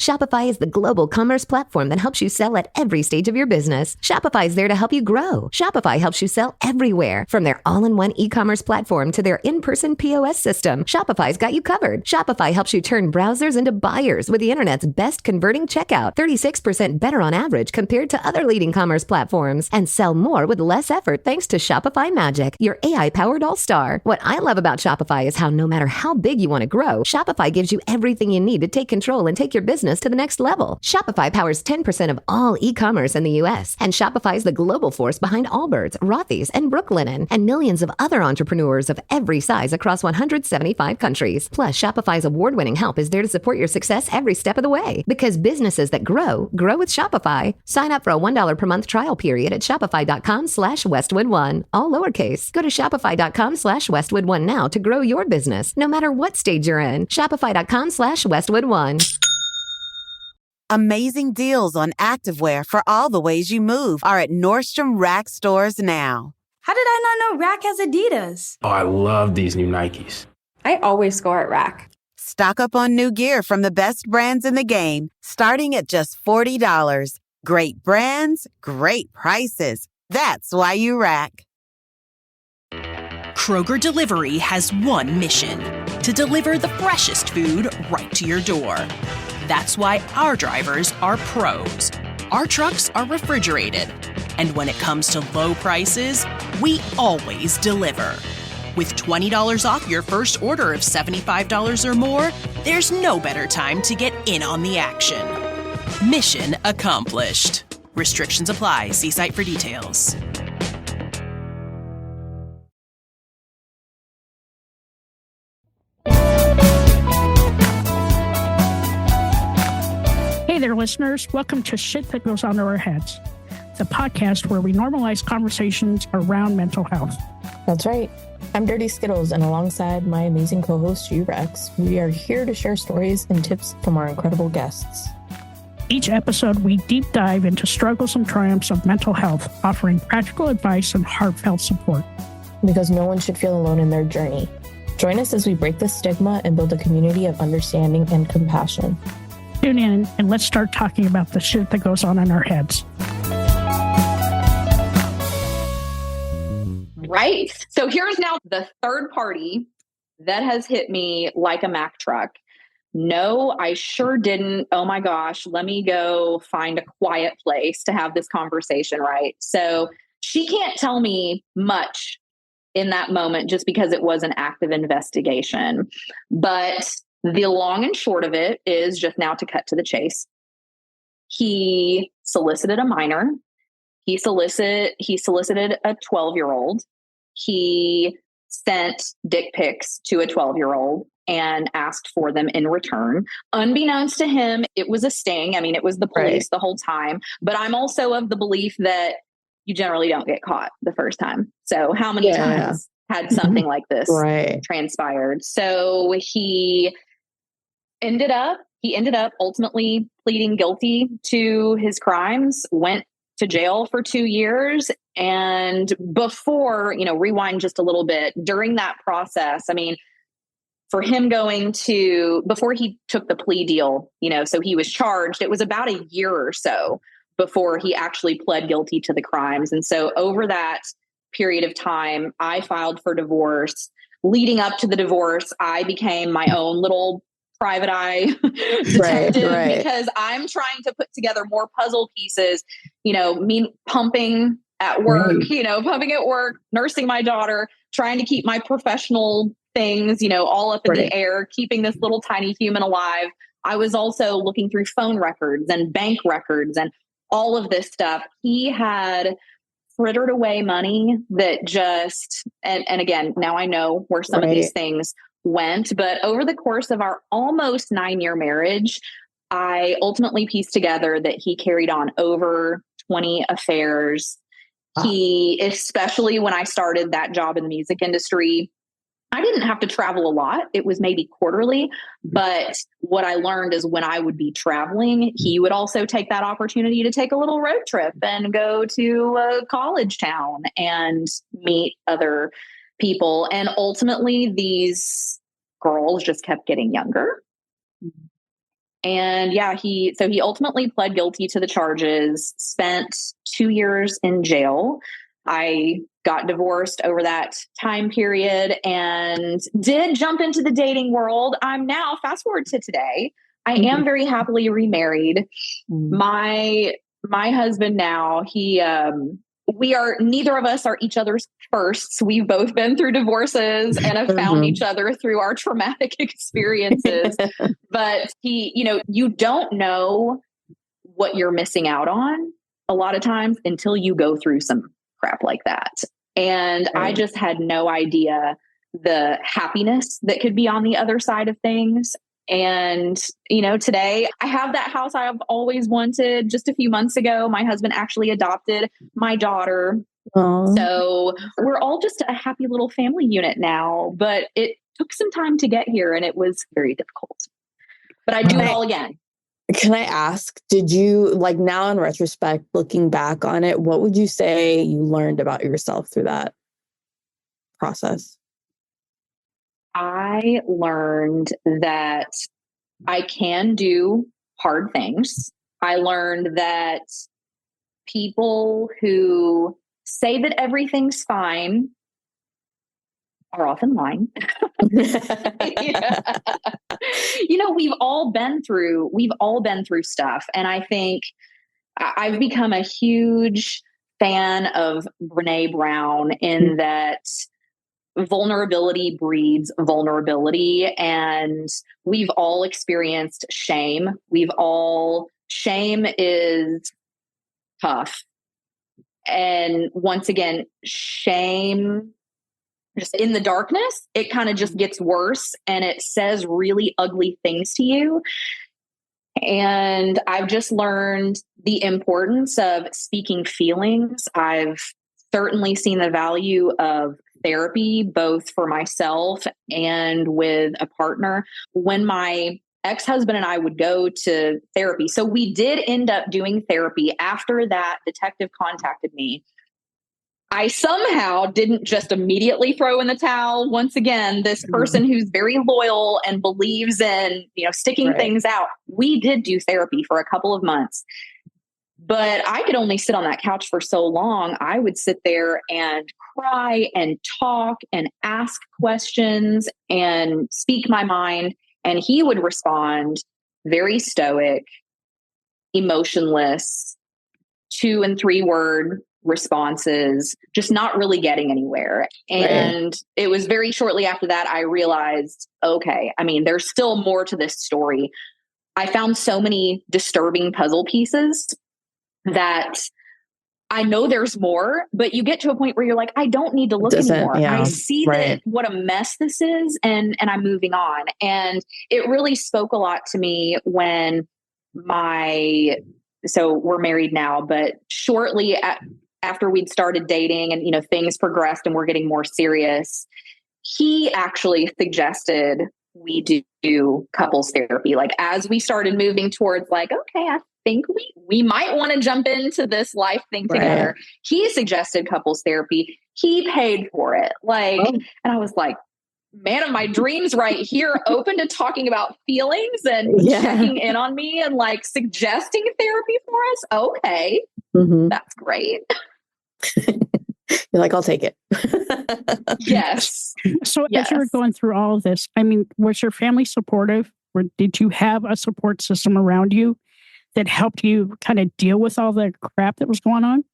Shopify is the global commerce platform that helps you sell at every stage of your business. Shopify is there to help you grow. Shopify helps you sell everywhere, from their all-in-one e-commerce platform to their in-person POS system. Shopify's got you covered. Shopify helps you turn browsers into buyers with the internet's best converting checkout, 36% better on average compared to other leading commerce platforms, and sell more with less effort thanks to Shopify Magic, your AI-powered all-star. What I love about Shopify is how no matter how big you want to grow, Shopify gives you everything you need to take control and take your business to the next level. Shopify powers 10% of all e-commerce in the U.S., and Shopify is the global force behind Allbirds, Rothy's, and Brooklinen, and millions of other entrepreneurs of every size across 175 countries. Plus, Shopify's award-winning help is there to support your success every step of the way. Because businesses that grow with Shopify. Sign up for a $1 per month trial period at shopify.com/Westwood1, all lowercase. Go to shopify.com/Westwood1 now to grow your business, no matter what stage you're in. Shopify.com/Westwood1. Amazing deals on activewear for all the ways you move are at Nordstrom Rack stores now. How did I not know Rack has Adidas? Oh, I love these new Nikes. I always score at Rack. Stock up on new gear from the best brands in the game, starting at just $40. Great brands, great prices. That's why you Rack. Kroger Delivery has one mission: to deliver the freshest food right to your door. That's why our drivers are pros. Our trucks are refrigerated. And when it comes to low prices, we always deliver. With $20 off your first order of $75 or more, there's no better time to get in on the action. Mission accomplished. Restrictions apply. See site for details. Hey there, listeners. Welcome to Shit That Goes Under Our Heads, the podcast where we normalize conversations around mental health. That's right. I'm Dirty Skittles, and alongside my amazing co-host, G-Rex, we are here to share stories and tips from our incredible guests. Each episode, we deep dive into struggles and triumphs of mental health, offering practical advice and heartfelt support. Because no one should feel alone in their journey. Join us as we break the stigma and build a community of understanding and compassion. Tune in and let's start talking about the shit that goes on in our heads. Right. So here's now the third party that has hit me like a Mack truck. No, I sure didn't. Oh my gosh, let me go find a quiet place to have this conversation, right? So she can't tell me much in that moment just because it was an active investigation. But the long and short of it is, just now to cut to the chase, he solicited a minor. He solicited a 12-year-old. He sent dick pics to a 12-year-old and asked for them in return. Unbeknownst to him, it was a sting. I mean, it was the police the whole time. But I'm also of the belief that you generally don't get caught the first time. So how many times had something like this transpired? So he ended up ultimately pleading guilty to his crimes, went to jail for 2 years. And before, rewind just a little bit, during that process, I mean, for him before he took the plea deal, so he was charged, it was about a year or so before he actually pled guilty to the crimes. And so over that period of time, I filed for divorce. Leading up to the divorce, I became my own little private eye detective because I'm trying to put together more puzzle pieces, me pumping at work, nursing my daughter, trying to keep my professional things, all up in the air, keeping this little tiny human alive. I was also looking through phone records and bank records and all of this stuff. He had frittered away money that just, and again, now I know where some of these things went, but over the course of our almost 9-year marriage, I ultimately pieced together that he carried on over 20 affairs. He, especially when I started that job in the music industry, I didn't have to travel a lot. It was maybe quarterly. But what I learned is when I would be traveling, he would also take that opportunity to take a little road trip and go to a college town and meet other people. And ultimately, these girls just kept getting younger. And yeah, he ultimately pled guilty to the charges, spent 2 years in jail. I got divorced over that time period and did jump into the dating world. I'm now, fast forward to today, I am very happily remarried. My husband now, neither of us are each other's firsts. We've both been through divorces and have found each other through our traumatic experiences. But you don't know what you're missing out on a lot of times until you go through some crap like that. And I just had no idea the happiness that could be on the other side of things. And, today I have that house I've always wanted. Just a few months ago, my husband actually adopted my daughter. Aww. So we're all just a happy little family unit now, but it took some time to get here and it was very difficult, but I'd do it all again. Can I ask, did you, now in retrospect, looking back on it, what would you say you learned about yourself through that process? I learned that I can do hard things. I learned that people who say that everything's fine are often lying. We've all been through stuff. And I think I've become a huge fan of Brené Brown in that vulnerability breeds vulnerability. And we've all experienced shame. Shame is tough. And once again, shame, just in the darkness, it kind of just gets worse and it says really ugly things to you. And I've just learned the importance of speaking feelings. I've certainly seen the value of therapy, both for myself and with a partner. When my ex-husband and I would go to therapy, so we did end up doing therapy after that detective contacted me. I somehow didn't just immediately throw in the towel. Once again, this person who's very loyal and believes in, sticking things out. We did do therapy for a couple of months, but I could only sit on that couch for so long. I would sit there and cry and talk and ask questions and speak my mind. And he would respond very stoic, emotionless, 2 and 3 word responses, just not really getting anywhere. And it was very shortly after that I realized, okay, there's still more to this story. I found so many disturbing puzzle pieces that I know there's more, but you get to a point where you're like, I don't need to look anymore. I see that what a mess this is, and I'm moving on. And it really spoke a lot to me when so we're married now, but shortly after we'd started dating and, things progressed and we're getting more serious, he actually suggested we do couples therapy. As we started moving towards okay, I think we might want to jump into this life thing together. He suggested couples therapy. He paid for it. And I was like, man of my dreams right here, open to talking about feelings and checking in on me and suggesting therapy for us. Okay. That's great. You're like, I'll take it. Yes. So as you were going through all of this, was your family supportive, or did you have a support system around you that helped you kind of deal with all the crap that was going on?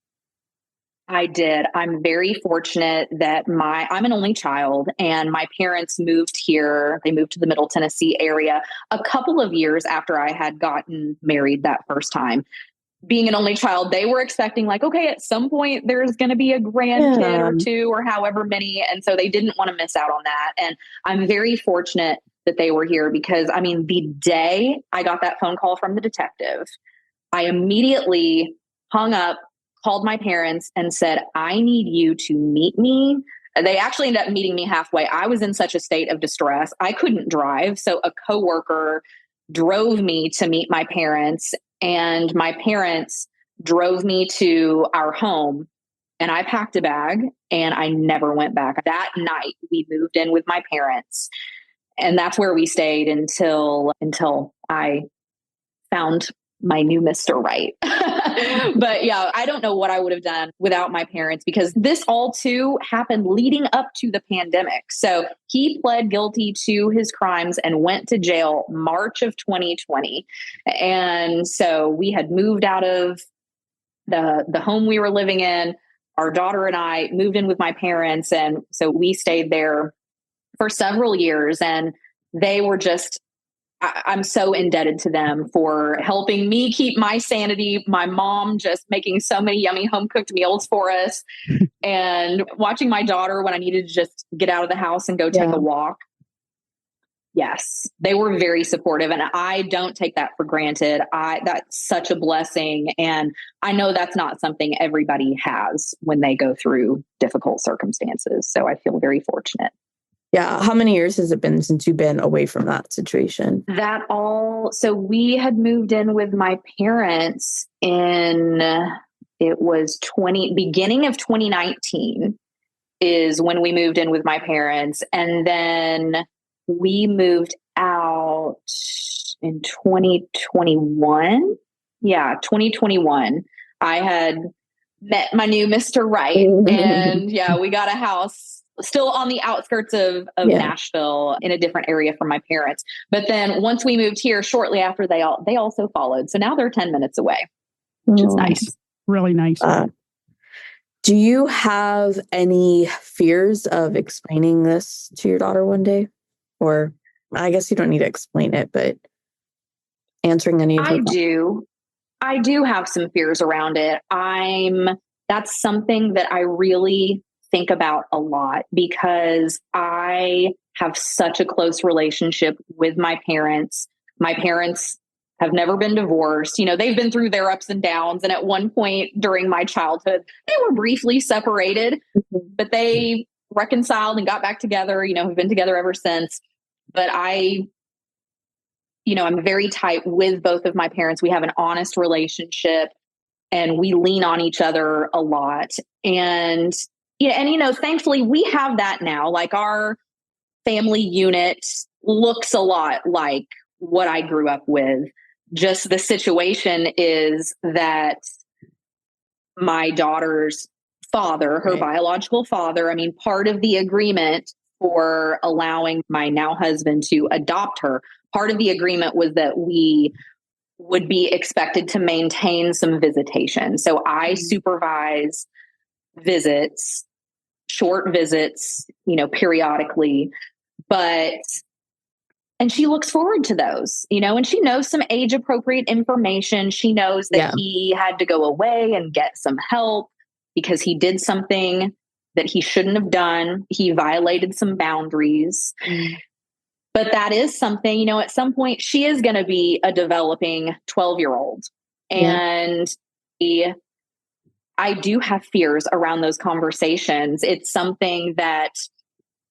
I did. I'm very fortunate that I'm an only child, and my parents moved here. They moved to the Middle Tennessee area a couple of years after I had gotten married that first time. Being an only child, they were expecting okay, at some point there's going to be a grandkid or 2 or however many. And so they didn't want to miss out on that. And I'm very fortunate that they were here because the day I got that phone call from the detective, I immediately hung up, called my parents and said, I need you to meet me. They actually ended up meeting me halfway. I was in such a state of distress. I couldn't drive. So a coworker drove me to meet my parents, and my parents drove me to our home, and I packed a bag and I never went back. That night we moved in with my parents, and that's where we stayed until I found my new Mr. Right. But yeah, I don't know what I would have done without my parents, because this all too happened leading up to the pandemic. So he pled guilty to his crimes and went to jail March of 2020. And so we had moved out of the home we were living in. Our daughter and I moved in with my parents. And so we stayed there for several years, and they were just, I'm so indebted to them for helping me keep my sanity. My mom just making so many yummy home cooked meals for us and watching my daughter when I needed to just get out of the house and go take a walk. Yes, they were very supportive, and I don't take that for granted. That's such a blessing. And I know that's not something everybody has when they go through difficult circumstances. So I feel very fortunate. Yeah. How many years has it been since you've been away from that situation? So we had moved in with my parents beginning of 2019 is when we moved in with my parents. And then we moved out in 2021. Yeah, 2021. I had met my new Mr. Right. And yeah, we got a house still on the outskirts of Nashville in a different area from my parents. But then once we moved here, shortly after, they also followed. So now they're 10 minutes away, which is nice. Really nice. Do you have any fears of explaining this to your daughter one day? Or I guess you don't need to explain it, but answering any of her questions. I do have some fears around it. That's something that I really think about a lot, because I have such a close relationship with my parents. My parents have never been divorced. You know, they've been through their ups and downs. And at one point during my childhood, they were briefly separated, but they reconciled and got back together, have been together ever since. But I'm very tight with both of my parents. We have an honest relationship and we lean on each other a lot. And thankfully we have that now. Like, our family unit looks a lot like what I grew up with. Just the situation is that my daughter's father, her biological father, part of the agreement for allowing my now husband to adopt her, part of the agreement was that we would be expected to maintain some visitation. So I supervise visits, short visits, periodically, and she looks forward to those, and she knows some age appropriate information. She knows that he had to go away and get some help because he did something that he shouldn't have done. He violated some boundaries. But that is something, at some point she is going to be a developing 12-year-old. And I do have fears around those conversations. It's something that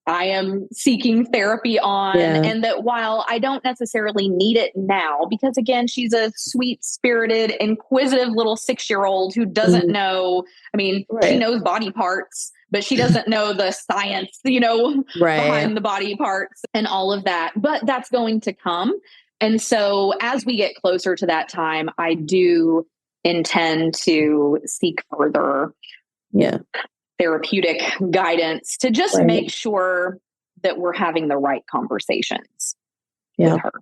I am seeking therapy on. And that while I don't necessarily need it now, because again, she's a sweet-spirited, inquisitive little 6-year-old who doesn't know, she knows body parts, but she doesn't know the science, behind the body parts and all of that. But that's going to come. And so as we get closer to that time, I do intend to seek further therapeutic guidance to just make sure that we're having the right conversations with her.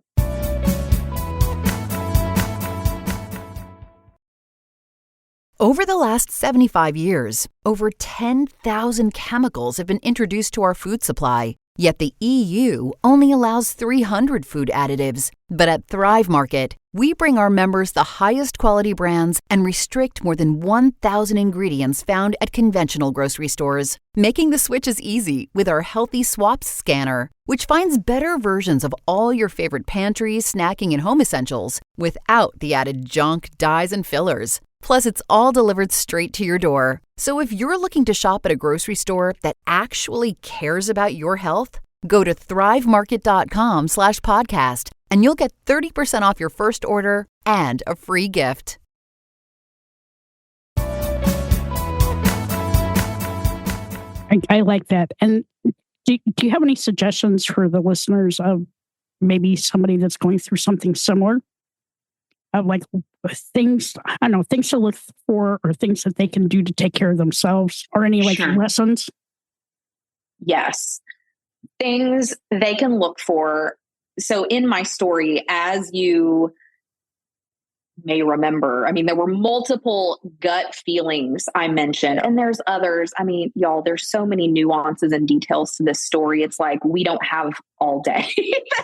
Over the last 75 years, over 10,000 chemicals have been introduced to our food supply. Yet the EU only allows 300 food additives. But at Thrive Market, we bring our members the highest quality brands and restrict more than 1,000 ingredients found at conventional grocery stores, making the switch as easy with our Healthy Swaps scanner, which finds better versions of all your favorite pantry, snacking, and home essentials without the added junk, dyes, and fillers. Plus, it's all delivered straight to your door. So if you're looking to shop at a grocery store that actually cares about your health, go to thrivemarket.com/podcast and you'll get 30% off your first order and a free gift. I like that. And do you have any suggestions for the listeners of maybe somebody that's going through something similar? like things, I don't know, things to look for or things that they can do to take care of themselves or any like Sure. lessons? Yes. Things they can look for. So in my story, as you may remember, I mean, there were multiple gut feelings I mentioned, and there's others. I mean, y'all, there's so many nuances and details to this story. It's like we don't have all day.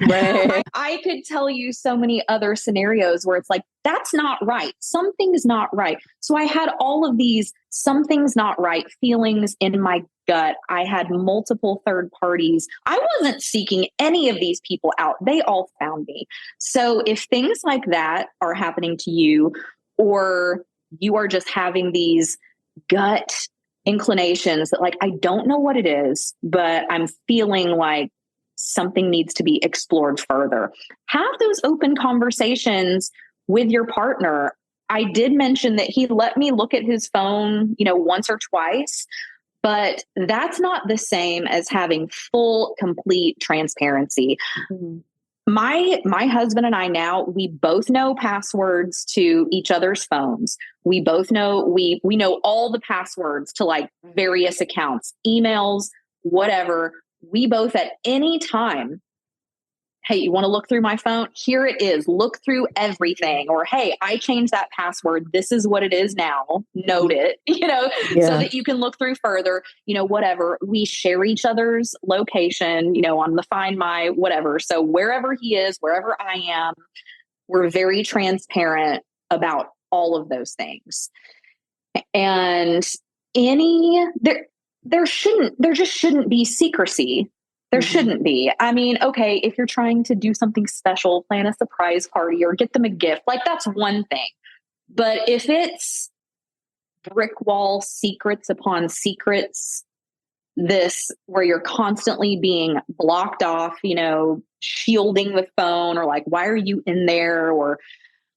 Right. I could tell you so many other scenarios where it's like, that's not right. Something's not right. So I had all of these something's not right feelings in my gut. I had multiple third parties. I wasn't seeking any of these people out. They all found me. So if things like that are happening to you, or you are just having these gut inclinations that like, I don't know what it is, but I'm feeling like something needs to be explored further. Have those open conversations with your partner. I did mention that he let me look at his phone, once or twice, but that's not the same as having full, complete transparency. Mm-hmm. My husband and I now, we both know passwords to each other's phones. We both know, we know all the passwords to like various accounts, emails, whatever. We both at any time, hey, you want to look through my phone? Here it is. Look through everything. Or, hey, I changed that password. This is what it is now. Note it, so that you can look through further, whatever. We share each other's location, on the Find My, whatever. So wherever he is, wherever I am, we're very transparent about all of those things. And there just shouldn't be secrecy. There shouldn't be. I mean, okay, if you're trying to do something special, plan a surprise party or get them a gift, like that's one thing. But if it's brick wall secrets upon secrets, this where you're constantly being blocked off, shielding the phone, or like, why are you in there? Or,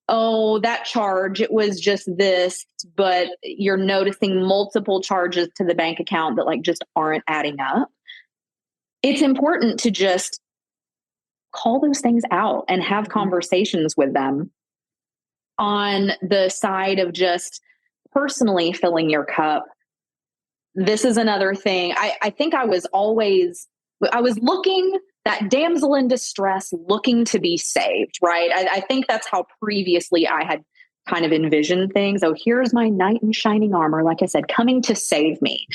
oh, that charge, it was just this, but you're noticing multiple charges to the bank account that like just aren't adding up. It's important to just call those things out and have conversations with them. On the side of just personally filling your cup, this is another thing. I think I was looking, that damsel in distress, looking to be saved, right? I think that's how previously I had kind of envisioned things. Oh, here's my knight in shining armor, like I said, coming to save me.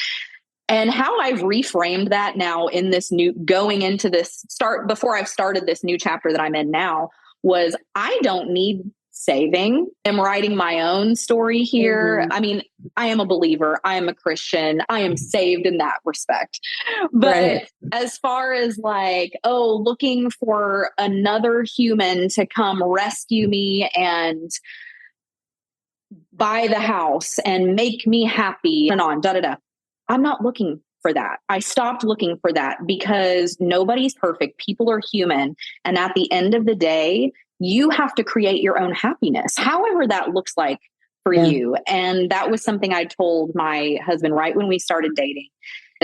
And how I've reframed that now in this going into this before I've started this new chapter that I'm in now, was I don't need saving. I'm writing my own story here. I mean, I am a believer. I am a Christian. I am saved in that respect. But as far as like, looking for another human to come rescue me and buy the house and make me happy and on, I'm not looking for that. I stopped looking for that because nobody's perfect. People are human. And at the end of the day, you have to create your own happiness, however that looks like for you. And that was something I told my husband right when we started dating.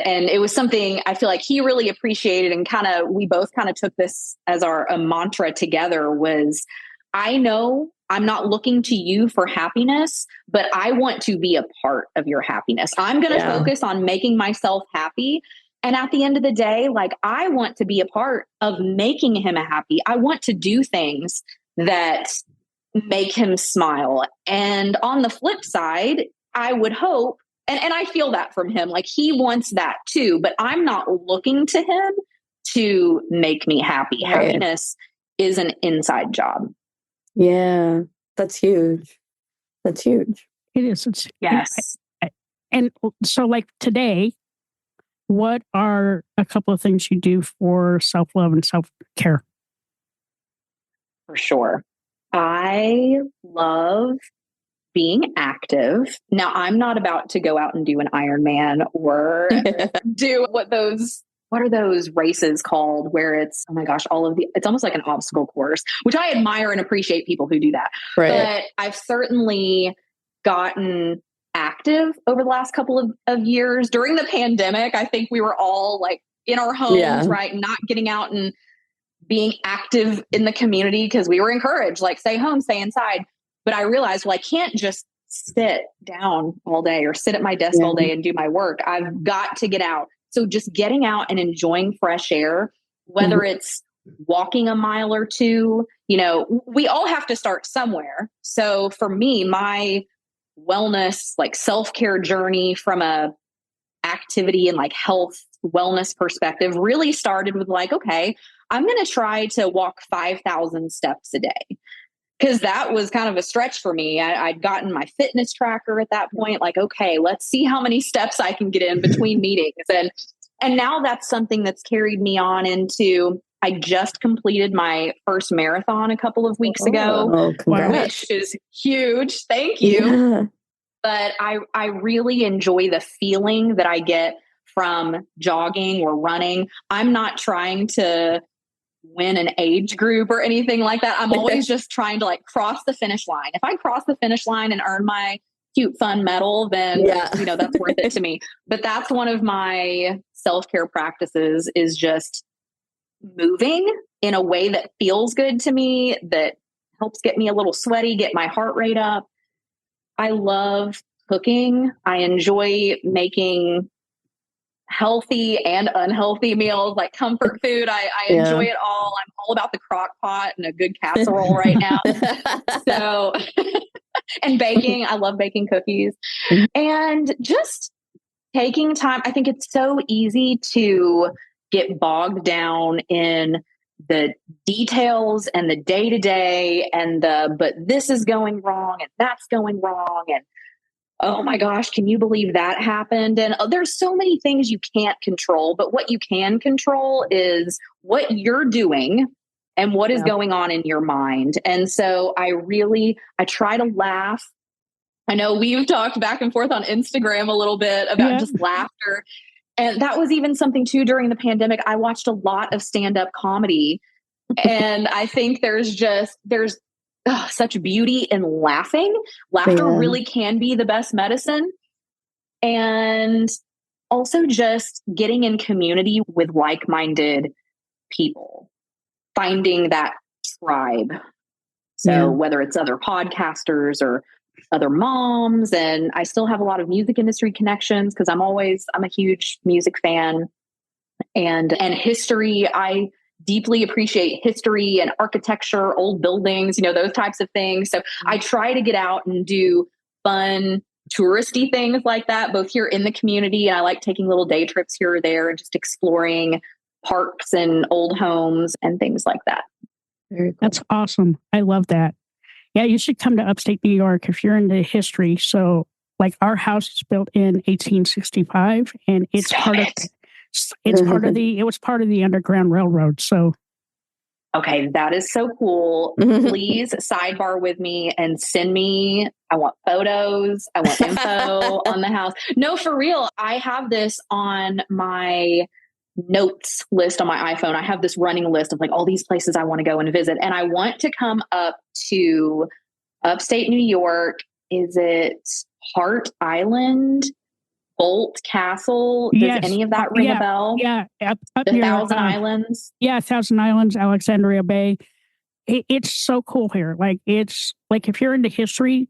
And it was something I feel like he really appreciated, and we both took this as a mantra together, was I know I'm not looking to you for happiness, but I want to be a part of your happiness. I'm going to focus on making myself happy. And at the end of the day, like, I want to be a part of making him happy. I want to do things that make him smile. And on the flip side, I would hope, and I feel that from him, like he wants that too, but I'm not looking to him to make me happy. Right. Happiness is an inside job. Yeah, that's huge. That's huge. It is. Yes. And so like today, what are a couple of things you do for self-love and self-care? For sure. I love being active. Now, I'm not about to go out and do an Ironman or do what are those races called where it's, oh my gosh, it's almost like an obstacle course, which I admire and appreciate people who do that. Right. But I've certainly gotten active over the last couple of years. During the pandemic, I think we were all like in our homes, right? Not getting out and being active in the community because we were encouraged, like, stay home, stay inside. But I realized, well, I can't just sit down all day or sit at my desk all day and do my work. I've got to get out. So just getting out and enjoying fresh air, whether it's walking a mile or two, we all have to start somewhere. So for me, my wellness, like self-care journey from a activity and like health wellness perspective really started with like, okay, I'm going to try to walk 5,000 steps a day. Because that was kind of a stretch for me. I'd gotten my fitness tracker at that point. Like, okay, let's see how many steps I can get in between meetings. And now that's something that's carried me on into, I just completed my first marathon a couple of weeks ago, which is huge. Thank you. Yeah. But I really enjoy the feeling that I get from jogging or running. I'm not trying to win an age group or anything like that. I'm always just trying to like cross the finish line. If I cross the finish line and earn my cute, fun medal, then, that's worth it to me. But that's one of my self-care practices, is just moving in a way that feels good to me, that helps get me a little sweaty, get my heart rate up. I love cooking. I enjoy making healthy and unhealthy meals, like comfort food. I enjoy it all. I'm all about the crock pot and a good casserole right now. So, and baking. I love baking cookies. And just taking time. I think it's so easy to get bogged down in the details and the day-to-day and but this is going wrong and that's going wrong. And oh my gosh, can you believe that happened? And there's so many things you can't control, but what you can control is what you're doing and what is going on in your mind. And so I try to laugh. I know we've talked back and forth on Instagram a little bit about just laughter. And that was even something too during the pandemic. I watched a lot of stand-up comedy. And I think there's such beauty in laughing. Laughter really can be the best medicine. And also just getting in community with like-minded people, finding that tribe. So whether it's other podcasters or other moms, and I still have a lot of music industry connections because I'm a huge music fan, and history. I deeply appreciate history and architecture, old buildings, those types of things. So I try to get out and do fun touristy things like that, both here in the community. And I like taking little day trips here or there and just exploring parks and old homes and things like that. Very cool. That's awesome. I love that. Yeah, you should come to upstate New York if you're into history. So like our house is built in 1865 and it's it was part of the Underground Railroad. So okay, that is so cool. Please sidebar with me and send me, I want photos, I want info on the house. No, for real. I have this on my notes list on my iPhone. I have this running list of like all these places I want to go and visit. And I want to come up to upstate New York. Is it Hart Island? Bolt Castle? Does any of that ring a bell? Yeah. Up the near, Thousand Islands? Yeah, Thousand Islands, Alexandria Bay. It's so cool here. Like, it's like if you're into history,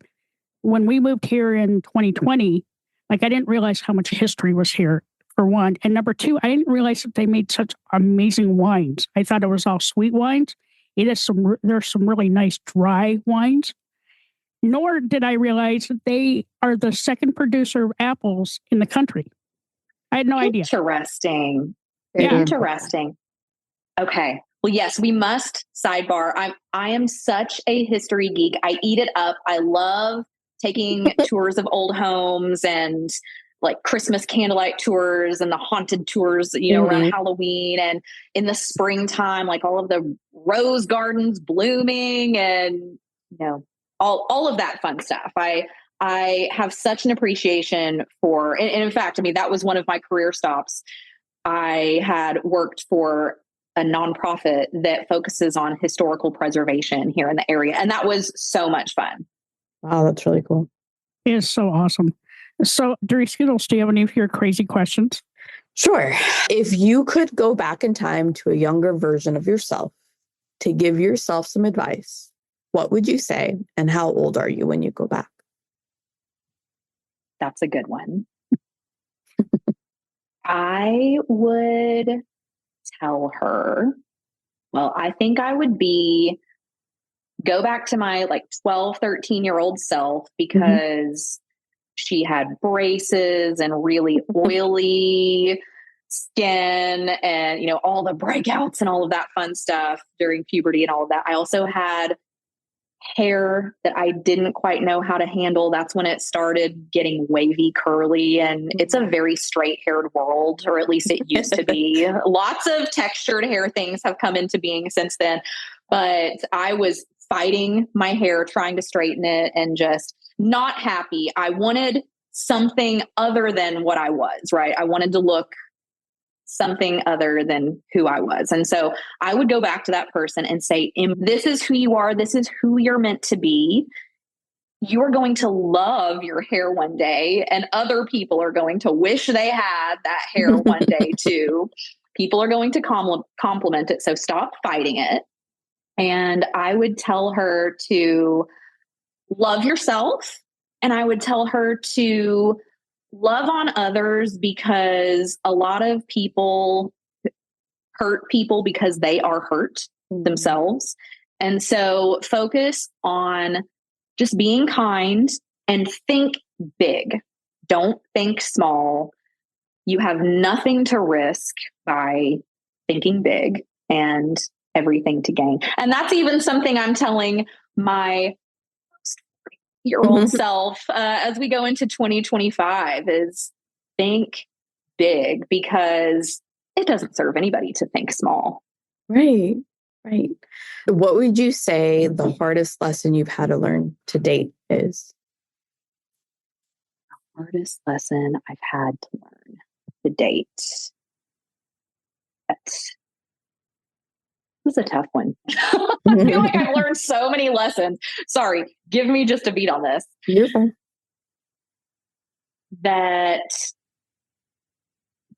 when we moved here in 2020, like I didn't realize how much history was here, for one. And number two, I didn't realize that they made such amazing wines. I thought it was all sweet wines. There's some really nice dry wines. Nor did I realize that they are the second producer of apples in the country. I had no idea. Interesting. Interesting. Okay. Well, yes, we must sidebar. I am such a history geek. I eat it up. I love taking tours of old homes and like Christmas candlelight tours and the haunted tours, around Halloween and in the springtime, like all of the rose gardens blooming and, all of that fun stuff. I have such an appreciation for, and in fact, that was one of my career stops. I had worked for a nonprofit that focuses on historical preservation here in the area. And that was so much fun. Wow, that's really cool. It is so awesome. So, Skittles, do you have any of your crazy questions? Sure. If you could go back in time to a younger version of yourself to give yourself some advice, what would you say? And how old are you when you go back? That's a good one. I would tell her, well, I think I would go back to my 12, 13-year-old self, because she had braces and really oily skin and, all the breakouts and all of that fun stuff during puberty and all of that. I also had hair that I didn't quite know how to handle. That's when it started getting wavy, curly, and it's a very straight haired world, or at least it used to be. Lots of textured hair things have come into being since then, but I was fighting my hair, trying to straighten it, and just not happy. I wanted something other than what I was, right? I wanted to look something other than who I was. And so I would go back to that person and say, this is who you are. This is who you're meant to be. You are going to love your hair one day, and other people are going to wish they had that hair one day too. People are going to compliment it. So stop fighting it. And I would tell her to love yourself. And I would tell her to love on others, because a lot of people hurt people because they are hurt themselves. And so focus on just being kind and think big. Don't think small. You have nothing to risk by thinking big, and everything to gain. And that's even something I'm telling my your old self as we go into 2025 is think big, because it doesn't serve anybody to think small. Right. What would you say the hardest lesson you've had to learn to date is? The hardest lesson I've had to learn to date. This is a tough one. I feel like I've learned so many lessons. Sorry, give me just a beat on this. You're fine. That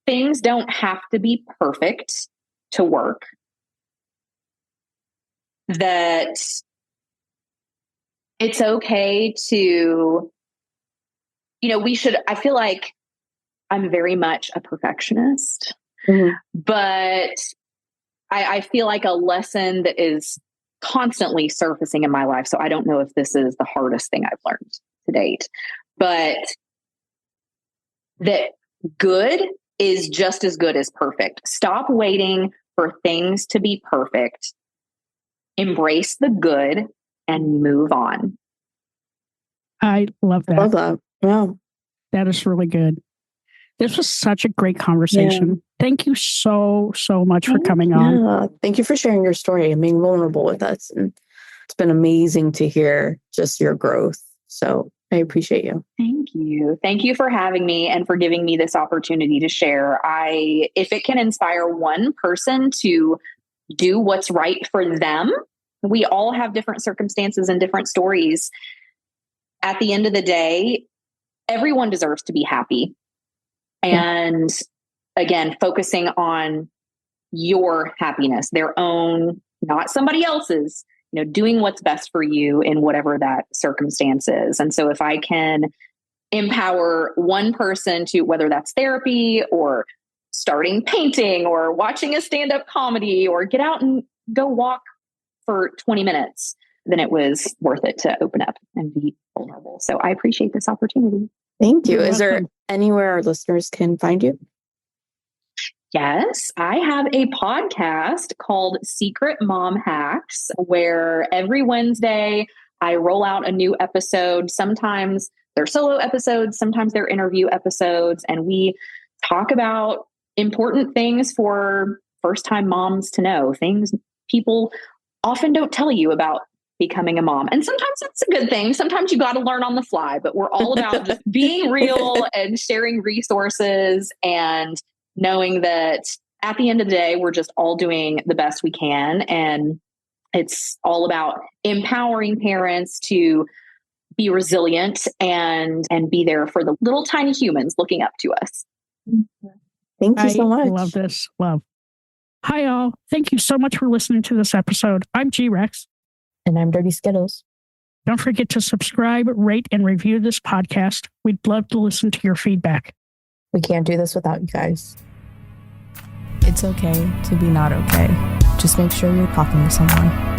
things don't have to be perfect to work. That it's okay to, I feel like I'm very much a perfectionist, but I feel like a lesson that is constantly surfacing in my life. So I don't know if this is the hardest thing I've learned to date, but that good is just as good as perfect. Stop waiting for things to be perfect. Embrace the good and move on. I love that. Love that. Wow. That is really good. This was such a great conversation. Yeah. Thank you so much for coming on. Thank you for sharing your story and being vulnerable with us. And it's been amazing to hear just your growth. So I appreciate you. Thank you. Thank you for having me and for giving me this opportunity to share. If it can inspire one person to do what's right for them, we all have different circumstances and different stories. At the end of the day, everyone deserves to be happy. And again, focusing on your happiness, their own, not somebody else's, doing what's best for you in whatever that circumstance is. And so if I can empower one person to, whether that's therapy or starting painting or watching a stand-up comedy or get out and go walk for 20 minutes, then it was worth it to open up and be vulnerable. So I appreciate this opportunity. Thank you. Is there anywhere our listeners can find you? Yes, I have a podcast called Secret Mom Hacks, where every Wednesday I roll out a new episode. Sometimes they're solo episodes, sometimes they're interview episodes, and we talk about important things for first-time moms to know, things people often don't tell you about becoming a mom. And sometimes that's a good thing. Sometimes you got to learn on the fly, but we're all about just being real and sharing resources and knowing that at the end of the day, we're just all doing the best we can. And it's all about empowering parents to be resilient and be there for the little tiny humans looking up to us. Thank you so much. I love this. Love. Hi, all. Thank you so much for listening to this episode. I'm G-Rex. And I'm Dirty Skittles. Don't forget to subscribe, rate, and review this podcast. We'd love to listen to your feedback. We can't do this without you guys. It's okay to be not okay. Just make sure you're talking to someone.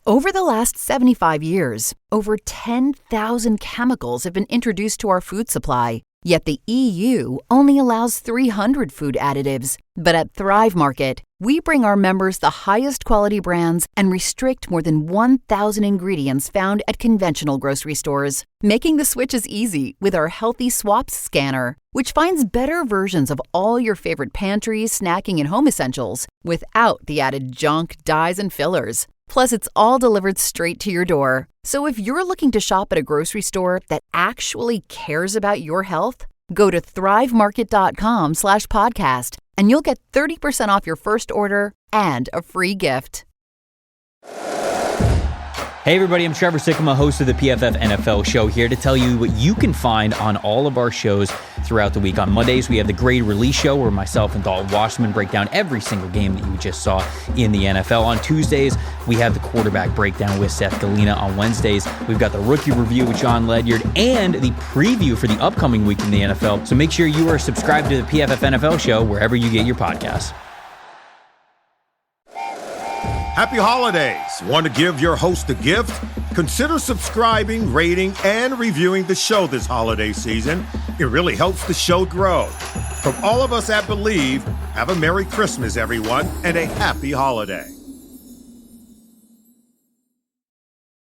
Over the last 75 years, over 10,000 chemicals have been introduced to our food supply. Yet the EU only allows 300 food additives. But at Thrive Market, we bring our members the highest quality brands and restrict more than 1,000 ingredients found at conventional grocery stores, making the switch as easy with our Healthy Swaps scanner, which finds better versions of all your favorite pantry, snacking, and home essentials without the added junk, dyes, and fillers. Plus, it's all delivered straight to your door. So if you're looking to shop at a grocery store that actually cares about your health, go to thrivemarket.com/podcast and you'll get 30% off your first order and a free gift. Hey everybody, I'm Trevor Sikkema, host of the PFF NFL show, here to tell you what you can find on all of our shows throughout the week. On Mondays, we have the Grade Release Show, where myself and Dalton Washman break down every single game that you just saw in the NFL. On Tuesdays, we have the Quarterback Breakdown with Seth Galina. On Wednesdays, we've got the Rookie Review with John Ledyard and the preview for the upcoming week in the NFL. So make sure you are subscribed to the PFF NFL show wherever you get your podcasts. Happy holidays. Want to give your host a gift? Consider subscribing, rating, and reviewing the show this holiday season. It really helps the show grow. From all of us at Believe, have a Merry Christmas, everyone, and a happy holiday.